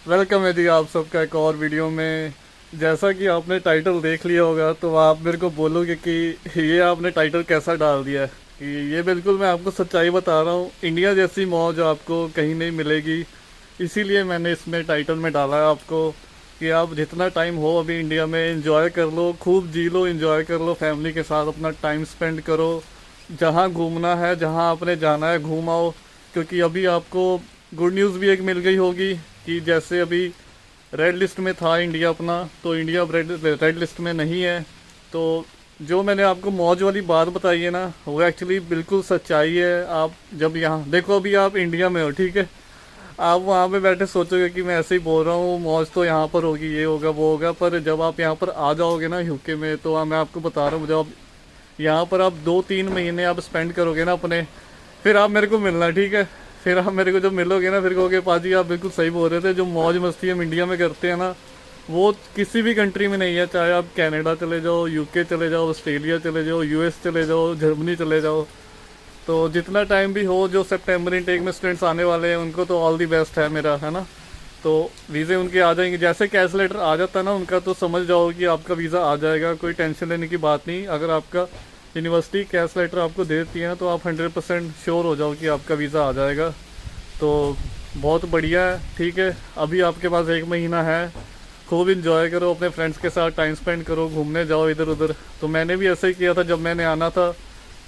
Welcome है जी आप सबका एक और वीडियो में। जैसा कि आपने टाइटल देख लिया होगा तो आप मेरे को बोलोगे कि ये आपने टाइटल कैसा डाल दिया है। कि ये बिल्कुल मैं आपको सच्चाई बता रहा हूँ, इंडिया जैसी मौज आपको कहीं नहीं मिलेगी। इसीलिए मैंने इसमें टाइटल में डाला है आपको कि आप जितना टाइम हो अभी इंडिया में एंजॉय कर लो, खूब जी लो, एंजॉय कर लो, फैमिली के साथ अपना टाइम स्पेंड करो। जहाँ घूमना है, जहाँ आपने जाना है घूम आओ। क्योंकि अभी आपको गुड न्यूज़ भी एक मिल गई होगी कि जैसे अभी रेड लिस्ट में था इंडिया अपना, तो इंडिया अब रेड लिस्ट में नहीं है। तो जो मैंने आपको मौज वाली बात बताई है ना, वो एक्चुअली बिल्कुल सच्चाई है। आप जब यहाँ देखो, अभी आप इंडिया में हो, ठीक है, आप वहाँ पे बैठे सोचोगे कि मैं ऐसे ही बोल रहा हूँ, मौज तो यहाँ पर होगी, ये होगा वो होगा। पर जब आप यहाँ पर आ जाओगे ना यूके में, तो मैं आपको बता रहा हूँ, जब यहाँ पर आप 2-3 महीने आप स्पेंड करोगे ना अपने, फिर आप मेरे को मिलना, ठीक है। फिर आप मेरे को जब मिलोगे ना, फिर कहोगे पाजी आप बिल्कुल सही बोल रहे थे, जो मौज मस्ती हम इंडिया में करते हैं ना, वो किसी भी कंट्री में नहीं है। चाहे आप कनाडा चले जाओ, यूके चले जाओ, ऑस्ट्रेलिया चले जाओ, यूएस चले जाओ, जर्मनी चले जाओ। तो जितना टाइम भी हो, जो सितंबर इनटेक में स्टूडेंट्स आने वाले हैं उनको तो ऑल दी बेस्ट है मेरा, है ना। तो वीज़े उनके आ जाएंगे, जैसे कैश लेटर आ जाता है ना उनका, तो समझ जाओ कि आपका वीज़ा आ जाएगा। कोई टेंशन लेने की बात नहीं। अगर आपका यूनिवर्सिटी कैश लेटर आपको दे देती है ना, तो आप 100% श्योर हो जाओ कि आपका वीज़ा आ जाएगा। तो बहुत बढ़िया है, ठीक है। अभी आपके पास 1 महीना है, खूब इंजॉय करो, अपने फ्रेंड्स के साथ टाइम स्पेंड करो, घूमने जाओ इधर उधर। तो मैंने भी ऐसा ही किया था जब मैंने आना था।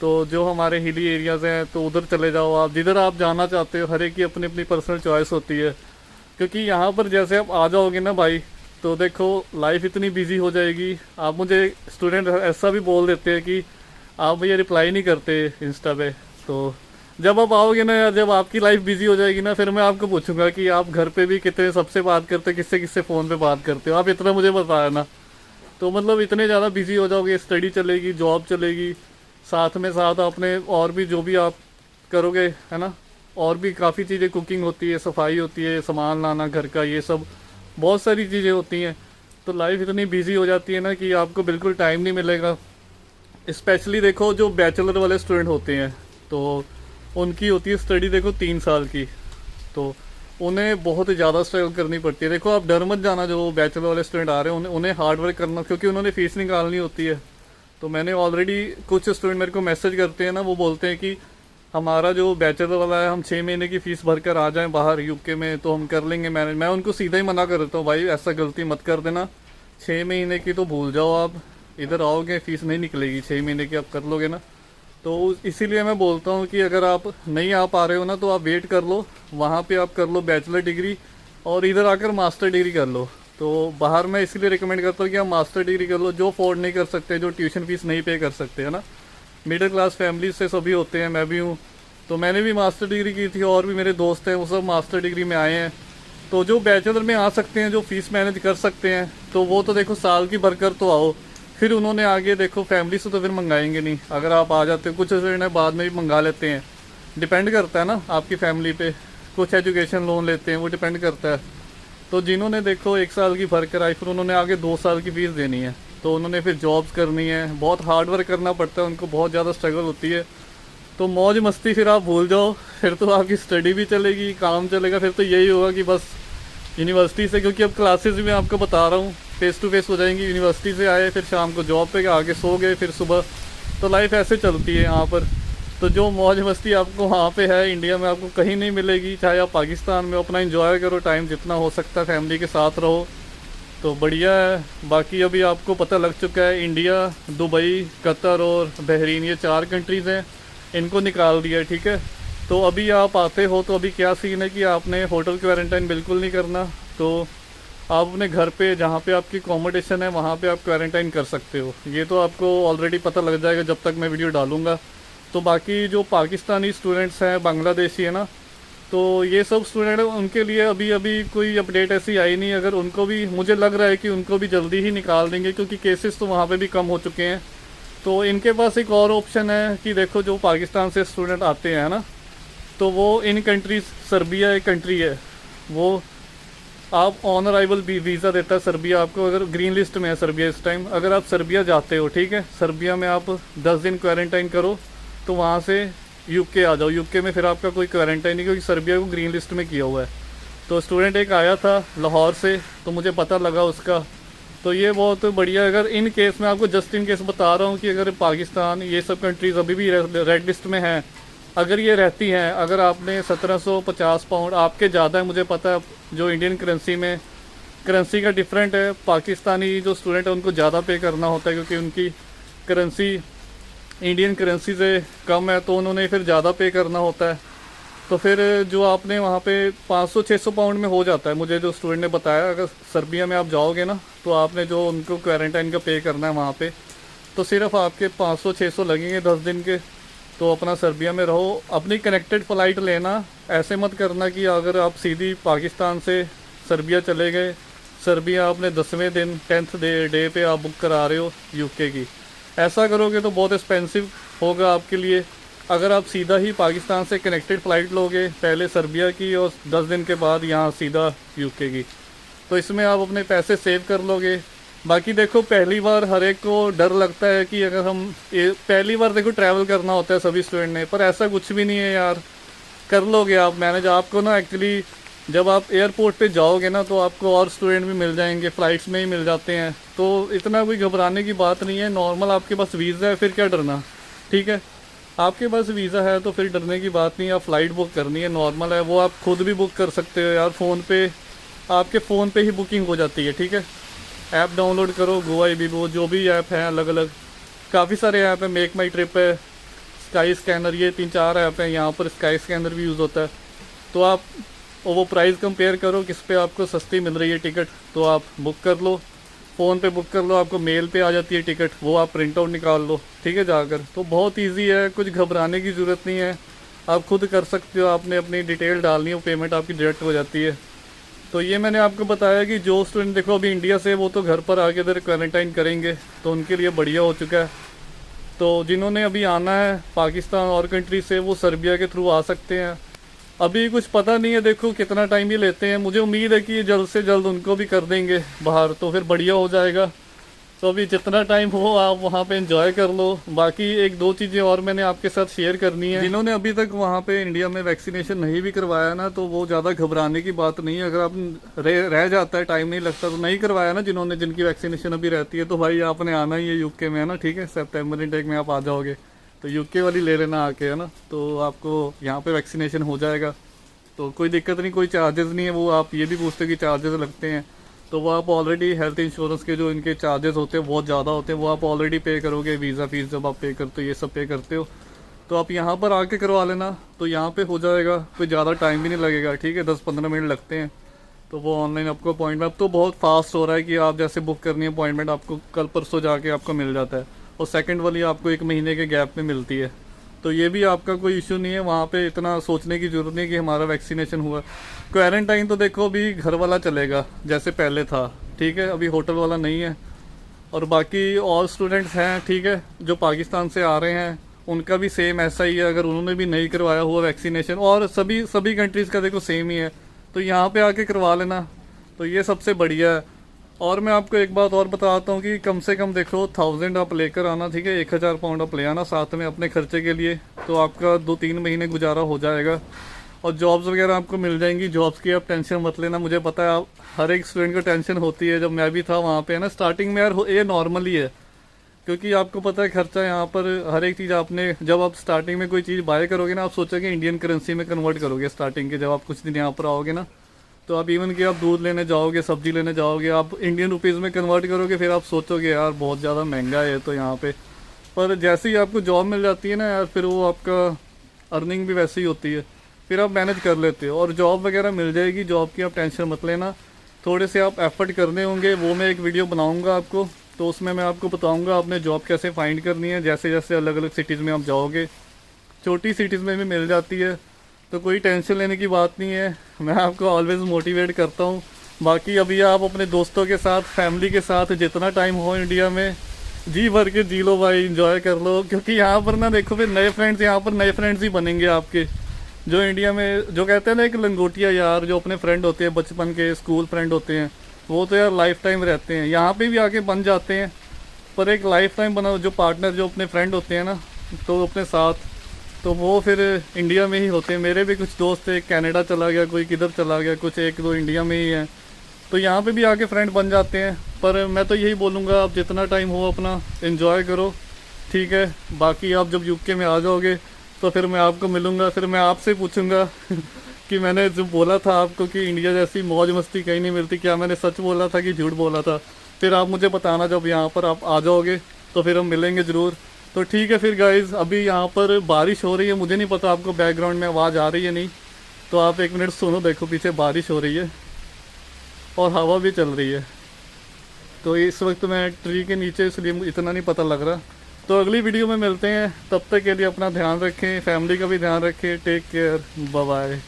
तो जो हमारे हिली एरियाज़ हैं तो उधर चले जाओ, आप जिधर आप जाना चाहते हो। हर एक की अपनी अपनी पर्सनल चॉइस होती है। क्योंकि यहाँ पर जैसे आप आ जाओगे ना भाई, तो देखो लाइफ इतनी बिजी हो जाएगी। आप मुझे स्टूडेंट ऐसा भी बोल देते हैं कि आप भैया रिप्लाई नहीं करते इंस्टा पे। तो जब आप आओगे ना यार, जब आपकी लाइफ बिजी हो जाएगी ना, फिर मैं आपको पूछूंगा कि आप घर पे भी कितने सबसे बात करते हो, किससे किससे फ़ोन पे बात करते हो। आप इतना मुझे बताया ना, तो मतलब इतने ज़्यादा बिजी हो जाओगे, स्टडी चलेगी, जॉब चलेगी, साथ में साथ आपने और भी जो भी आप करोगे, है ना। और भी काफ़ी चीज़ें, कुकिंग होती है, सफाई होती है, सामान लाना घर का, ये सब बहुत सारी चीज़ें होती हैं। तो लाइफ इतनी बिजी हो जाती है ना कि आपको बिल्कुल टाइम नहीं मिलेगा। स्पेशली देखो जो बैचलर वाले स्टूडेंट होते हैं, तो उनकी होती है स्टडी देखो 3 साल की। तो उन्हें बहुत ज़्यादा स्ट्रगल करनी पड़ती है। देखो आप डर मत जाना, जो बैचलर वाले स्टूडेंट आ रहे हैं उन्हें हार्ड वर्क करना, क्योंकि उन्होंने फ़ीस निकालनी होती है। तो मैंने ऑलरेडी, कुछ स्टूडेंट मेरे को मैसेज करते हैं ना, वो बोलते हैं कि हमारा जो बैचलर वाला है, हम 6 महीने की फ़ीस भर कर आ जाएँ बाहर यूके में तो हम कर लेंगे मैनेज। मैं उनको सीधा ही मना कर देता हूँ, भाई ऐसा गलती मत कर देना। 6 महीने की तो भूल जाओ, आप इधर आओगे फ़ीस नहीं निकलेगी। 6 महीने की आप कर लोगे ना। तो इसीलिए मैं बोलता हूँ कि अगर आप नहीं आ पा रहे हो ना, तो आप वेट कर लो, वहाँ पे आप कर लो बैचलर डिग्री, और इधर आकर मास्टर डिग्री कर लो। तो बाहर मैं इसलिए रिकमेंड करता हूँ कि आप मास्टर डिग्री कर लो। जो अफोर्ड नहीं कर सकते, जो ट्यूशन फीस नहीं पे कर सकते, है ना, मिडिल क्लास फैमिली से सभी होते हैं, मैं भी हूँ। तो मैंने भी मास्टर डिग्री की थी, और भी मेरे दोस्त हैं वो सब मास्टर डिग्री में आए हैं। तो जो बैचलर में आ सकते हैं, जो फीस मैनेज कर सकते हैं, तो वो तो देखो साल की भरकर तो आओ। फिर उन्होंने आगे देखो फैमिली से तो फिर मंगाएंगे नहीं। अगर आप आ जाते हो, कुछ स्टूडेंट बाद में भी मंगा लेते हैं, डिपेंड करता है ना आपकी फैमिली पे। कुछ एजुकेशन लोन लेते हैं, वो डिपेंड करता है। तो जिन्होंने देखो 1 साल की भर कर आई, फिर उन्होंने आगे 2 साल की फ़ीस देनी है, तो उन्होंने फिर जॉब्स करनी है, बहुत हार्ड वर्क करना पड़ता है उनको, बहुत ज़्यादा स्ट्रगल होती है। तो मौज मस्ती फिर आप भूल जाओ, फिर तो आपकी स्टडी भी चलेगी, काम चलेगा। फिर तो यही होगा कि बस यूनिवर्सिटी से, क्योंकि अब क्लासेस भी मैं आपको बता रहा हूँ फेस टू फेस हो जाएंगी। यूनिवर्सिटी से आए, फिर शाम को जॉब पे आके सो गए, फिर सुबह। तो लाइफ ऐसे चलती है यहाँ पर। तो जो मौज मस्ती आपको वहाँ पे है इंडिया में, आपको कहीं नहीं मिलेगी। चाहे आप पाकिस्तान में, अपना इंजॉय करो, टाइम जितना हो सकता है फैमिली के साथ रहो, तो बढ़िया है। बाकी अभी आपको पता लग चुका है, इंडिया, दुबई, कतर और बहरीन, ये 4 कंट्रीज़ हैं, इनको निकाल दिया है, ठीक है। तो अभी आप आते हो तो अभी क्या सीन है कि आपने होटल क्वारंटाइन बिल्कुल नहीं करना। तो आप अपने घर पे, जहाँ पे आपकी अकोमोडेशन है, वहाँ पे आप क्वारंटाइन कर सकते हो। ये तो आपको ऑलरेडी पता लग जाएगा जब तक मैं वीडियो डालूँगा। तो बाकी जो पाकिस्तानी स्टूडेंट्स हैं, बांग्लादेशी है ना, तो ये सब स्टूडेंट हैं, उनके लिए अभी अभी कोई अपडेट ऐसी आई नहीं। अगर उनको भी, मुझे लग रहा है कि उनको भी जल्दी ही निकाल देंगे, क्योंकि केसेस तो वहाँ पे भी कम हो चुके हैं। तो इनके पास एक और ऑप्शन है कि देखो जो पाकिस्तान से स्टूडेंट आते हैं ना, तो वो इन कंट्रीज, सर्बिया एक कंट्री है, वो आप ऑन अराइवल वीज़ा देता है सर्बिया आपको। अगर ग्रीन लिस्ट में है सर्बिया इस टाइम, अगर आप सर्बिया जाते हो, ठीक है, सर्बिया में आप 10 दिन क्वारंटाइन करो, तो वहाँ से यूके आ जाओ। यूके में फिर आपका कोई क्वारंटाइन नहीं, क्योंकि सर्बिया को ग्रीन लिस्ट में किया हुआ है। तो स्टूडेंट एक आया था लाहौर से, तो मुझे पता लगा उसका। तो ये बहुत बढ़िया। अगर इन केस मैं आपको जस्ट इन केस बता रहा हूँ कि अगर पाकिस्तान ये सब कंट्रीज़ अभी भी रेड लिस्ट में हैं, अगर ये रहती हैं, अगर आपने 1750 पाउंड आपके ज़्यादा है मुझे पता है, जो इंडियन करेंसी में करेंसी का डिफरेंट है, पाकिस्तानी जो स्टूडेंट है उनको ज़्यादा पे करना होता है क्योंकि उनकी करेंसी इंडियन करेंसी से कम है, तो उन्होंने फिर ज़्यादा पे करना होता है। तो फिर जो आपने वहाँ पे 500-600 पाउंड में हो जाता है, मुझे जो स्टूडेंट ने बताया। अगर सर्बिया में आप जाओगे ना, तो आपने जो उनको क्वारंटाइन का पे करना है वहाँ पे, तो सिर्फ आपके 500-600 लगेंगे 10 दिन के। तो अपना सर्बिया में रहो, अपनी कनेक्टेड फ़्लाइट लेना। ऐसे मत करना कि अगर आप सीधी पाकिस्तान से सर्बिया चले गए, सर्बिया आपने 10वें दिन 10th डे पे आप बुक करा रहे हो यूके की, ऐसा करोगे तो बहुत एक्सपेंसिव होगा आपके लिए। अगर आप सीधा ही पाकिस्तान से कनेक्टेड फ़्लाइट लोगे, पहले सर्बिया की और 10 दिन के बाद यहाँ सीधा यूके की, तो इसमें आप अपने पैसे सेव कर लोगे। बाकी देखो, पहली बार हर एक को डर लगता है कि अगर हम पहली बार देखो ट्रैवल करना होता है सभी स्टूडेंट ने, पर ऐसा कुछ भी नहीं है यार, कर लोगे आप मैनेज। आपको ना एक्चुअली जब आप एयरपोर्ट पे जाओगे ना, तो आपको और स्टूडेंट भी मिल जाएंगे, फ़्लाइट्स में ही मिल जाते हैं, तो इतना कोई घबराने की बात नहीं है। नॉर्मल आपके पास वीज़ा है, फिर क्या डरना, ठीक है। आपके पास वीज़ा है तो फिर डरने की बात नहीं है। आप फ़्लाइट बुक करनी है, नॉर्मल है, वो आप खुद भी बुक कर सकते हो यार फ़ोन पे, आपके फ़ोन पे ही बुकिंग हो जाती है, ठीक है। ऐप डाउनलोड करो, गोवा वो जो भी ऐप हैं अलग अलग, काफ़ी सारे ऐप हैं, मेक माई ट्रिप है, स्काई स्कैनर, ये 3-4 ऐप हैं। यहाँ पर स्काई स्कैनर भी यूज़ होता है। तो आप वो प्राइस कंपेयर करो किस पे आपको सस्ती मिल रही है टिकट, तो आप बुक कर लो, फ़ोन पे बुक कर लो, आपको मेल पे आ जाती है टिकट, वो आप प्रिंट आउट निकाल लो, ठीक है, जाकर। तो बहुत इजी है, कुछ घबराने की ज़रूरत नहीं है, आप खुद कर सकते हो। आपने अपनी डिटेल डालनी है, वो पेमेंट आपकी डायरेक्ट हो जाती है। तो ये मैंने आपको बताया कि जो स्टूडेंट देखो अभी इंडिया से, वो तो घर पर आके इधर क्वारंटाइन करेंगे, तो उनके लिए बढ़िया हो चुका है। तो जिन्होंने अभी आना है पाकिस्तान और कंट्री से, वो सर्बिया के थ्रू आ सकते हैं। अभी कुछ पता नहीं है, देखो कितना टाइम ही लेते हैं। मुझे उम्मीद है कि जल्द से जल्द उनको भी कर देंगे बाहर, तो फिर बढ़िया हो जाएगा। तो अभी जितना टाइम हो आप वहाँ पे एंजॉय कर लो। बाकी 1-2 चीज़ें और मैंने आपके साथ शेयर करनी है। जिन्होंने अभी तक वहाँ पे इंडिया में वैक्सीनेशन नहीं भी करवाया ना, तो वो ज़्यादा घबराने की बात नहीं है। अगर आप रह जाता है, टाइम नहीं लगता, तो नहीं करवाया ना जिन्होंने, जिनकी वैक्सीनेशन अभी रहती है, तो भाई आपने आना ही है यूके में, है ना, ठीक है। सितंबर इंटेक में आप आ जाओगे तो यूके वाली ले लेना आके, है ना, तो आपको यहाँ पे वैक्सीनेशन हो जाएगा, तो कोई दिक्कत नहीं, कोई चार्जेस नहीं है। वो आप ये भी पूछते कि चार्जेस लगते हैं, तो वो आप ऑलरेडी हेल्थ इंश्योरेंस के जो इनके चार्जेस होते हैं बहुत ज़्यादा होते हैं, वो आप ऑलरेडी पे करोगे। वीज़ा फीस जब आप पे करते हो, ये सब पे करते हो, तो आप यहाँ पर आके करवा लेना, तो यहाँ पे हो जाएगा, कोई ज़्यादा टाइम भी नहीं लगेगा, ठीक है, 10-15 मिनट लगते हैं। तो वो ऑनलाइन आपको अपॉइंटमेंट, अब तो बहुत फास्ट हो रहा है कि आप जैसे बुक करनी है अपॉइंटमेंट, आपको कल परसों जाके आपको मिल जाता है, और सेकंड वाली आपको 1 महीने के गैप में मिलती है। तो ये भी आपका कोई इशू नहीं है, वहाँ पे इतना सोचने की ज़रूरत नहीं कि हमारा वैक्सीनेशन हुआ। क्वारंटाइन तो देखो अभी घर वाला चलेगा जैसे पहले था, ठीक है, अभी होटल वाला नहीं है। और बाकी और स्टूडेंट्स हैं, ठीक है, जो पाकिस्तान से आ रहे हैं, उनका भी सेम ऐसा ही है। अगर उन्होंने भी नहीं करवाया हुआ वैक्सीनेशन, और सभी कंट्रीज़ का देखो सेम ही है, तो यहाँ पे आके करवा लेना, तो ये सबसे बढ़िया है। और मैं आपको एक बात और बताता हूँ कि कम से कम देखो 1000 आप लेकर आना, ठीक है, 1000 पाउंड आप ले आना साथ में अपने खर्चे के लिए, तो आपका 2-3 महीने गुजारा हो जाएगा। और जॉब्स वगैरह आपको मिल जाएंगी, जॉब्स की आप टेंशन मत लेना। मुझे पता है आप हर एक स्टूडेंट को टेंशन होती है, जब मैं भी था वहाँ पे ना स्टार्टिंग में यार, ये नॉर्मल ही है, क्योंकि आपको पता है खर्चा यहाँ पर हर एक चीज़ आपने, जब आप स्टार्टिंग में कोई चीज़ बाय करोगे ना, आप सोचोगे इंडियन करेंसी में कन्वर्ट करोगे स्टार्टिंग के, जब आप कुछ दिन यहाँ पर आओगे ना, तो आप इवन कि आप दूध लेने जाओगे, सब्जी लेने जाओगे, आप इंडियन रुपीज़ में कन्वर्ट करोगे, फिर आप सोचोगे यार बहुत ज़्यादा महंगा है तो यहाँ पे। पर जैसे ही आपको जॉब मिल जाती है ना यार, फिर वो आपका अर्निंग भी वैसे ही होती है, फिर आप मैनेज कर लेते हो, और जॉब वगैरह मिल जाएगी, जॉब की आप टेंशन मत लेना। थोड़े से आप एफर्ट करने होंगे, वो मैं एक वीडियो बनाऊँगा आपको, तो उसमें मैं आपको बताऊँगा आपने जॉब कैसे फाइंड करनी है। जैसे जैसे अलग अलग सिटीज़ में आप जाओगे, छोटी सिटीज़ में भी मिल जाती है, तो कोई टेंशन लेने की बात नहीं है। मैं आपको ऑलवेज़ मोटिवेट करता हूँ। बाकी अभी आप अपने दोस्तों के साथ, फैमिली के साथ जितना टाइम हो इंडिया में, जी भर के जी लो भाई, इंजॉय कर लो, क्योंकि यहाँ पर ना देखो फिर नए फ्रेंड्स, यहाँ पर नए फ्रेंड्स ही बनेंगे आपके। जो इंडिया में जो कहते हैं ना एक लंगोटिया यार, जो अपने फ्रेंड होते हैं बचपन के, स्कूल फ्रेंड होते हैं, वो तो यार लाइफ टाइम रहते हैं, यहाँ पे भी आके बन जाते हैं, पर एक लाइफ टाइम बना जो पार्टनर, जो अपने फ्रेंड होते हैं ना, तो अपने साथ तो वो फिर इंडिया में ही होते हैं। मेरे भी कुछ दोस्त थे, कनाडा चला गया, कोई किधर चला गया, कुछ एक दो इंडिया में ही हैं, तो यहाँ पे भी आके फ्रेंड बन जाते हैं। पर मैं तो यही बोलूँगा, आप जितना टाइम हो अपना एंजॉय करो, ठीक है। बाकी आप जब यूके में आ जाओगे तो फिर मैं आपको मिलूँगा, फिर मैं आपसे पूछूँगा कि मैंने जो बोला था आपको कि इंडिया जैसी मौज मस्ती कहीं नहीं मिलती, क्या मैंने सच बोला था कि झूठ बोला था। फिर आप मुझे बताना जब यहाँ पर आप आ जाओगे, तो फिर हम मिलेंगे ज़रूर। तो ठीक है फिर गाइज़, अभी यहाँ पर बारिश हो रही है, मुझे नहीं पता आपको बैकग्राउंड में आवाज़ आ रही है नहीं, तो आप एक मिनट सुनो, देखो पीछे बारिश हो रही है और हवा भी चल रही है। तो इस वक्त मैं ट्री के नीचे, इसलिए मुझे इतना नहीं पता लग रहा। तो अगली वीडियो में मिलते हैं, तब तक के लिए अपना ध्यान रखें, फैमिली का भी ध्यान रखें। Take care, bye bye.